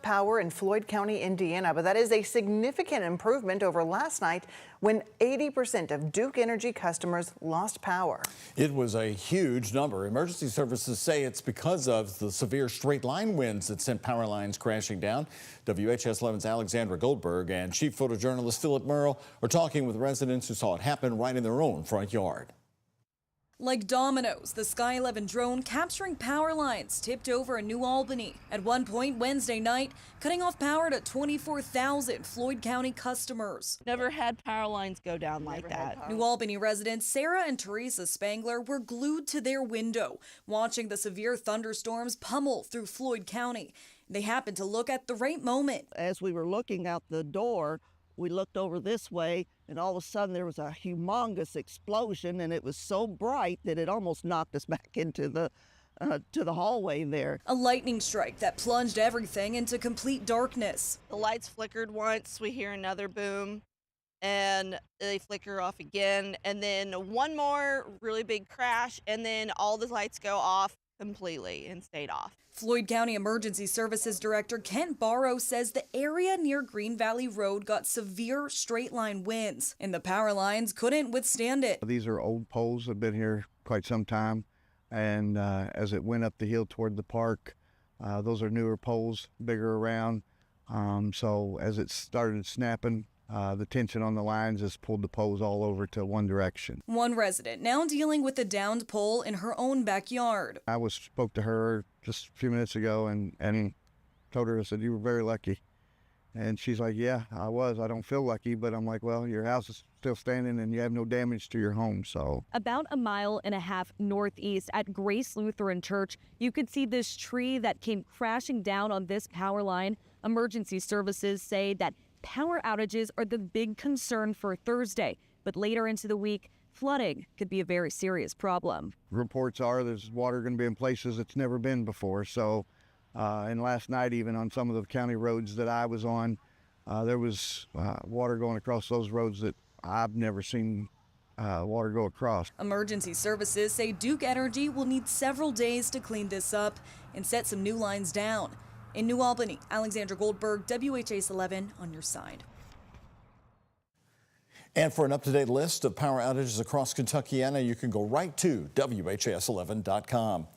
Power in Floyd County, Indiana, but that is a significant improvement over last night when 80% of Duke Energy customers lost power. It was a huge number. Emergency services say it's because of the severe straight line winds that sent power lines crashing down. WHS 11's Alexandra Goldberg and chief photojournalist Philip Merle are talking with residents who saw it happen right in their own front yard. Like dominoes, the Sky 11 drone capturing power lines tipped over in New Albany. At one point Wednesday night, cutting off power to 24,000 Floyd County customers. Never had power lines go down like that. New Albany residents Sarah and Teresa Spangler were glued to their window, watching the severe thunderstorms pummel through Floyd County. They happened to look at the right moment. As we were looking out the door, we looked over this way, and all of a sudden there was a humongous explosion, and it was so bright that it almost knocked us back into the hallway there. A lightning strike that plunged everything into complete darkness. The lights flickered once, we hear another boom, and they flicker off again, and then one more really big crash, and then all the lights go off completely and stayed off. Floyd County Emergency Services Director Kent Barrow says the area near Green Valley Road got severe straight line winds, and the power lines couldn't withstand it. These are old poles that have been here quite some time, and as it went up the hill toward the park, those are newer poles, bigger around, so as it started snapping, the tension on the lines has pulled the poles all over to one direction. One resident now dealing with a downed pole in her own backyard. I spoke to her just a few minutes ago and told her, I said, you were very lucky. And she's like, yeah, I was. I don't feel lucky, but I'm like, well, your house is still standing and you have no damage to your home, so. About a mile and a half northeast at Grace Lutheran Church, you could see this tree that came crashing down on this power line. Emergency services say that power outages are the big concern for Thursday, but later into the week, flooding could be a very serious problem. Reports are there's water going to be in places it's never been before. So, and last night, even on some of the county roads that I was on, there was water going across those roads that I've never seen water go across. Emergency services say Duke Energy will need several days to clean this up and set some new lines down. In New Albany, Alexandra Goldberg, WHS 11 on your side. And for an up-to-date list of power outages across Kentuckiana, you can go right to WHS11.com.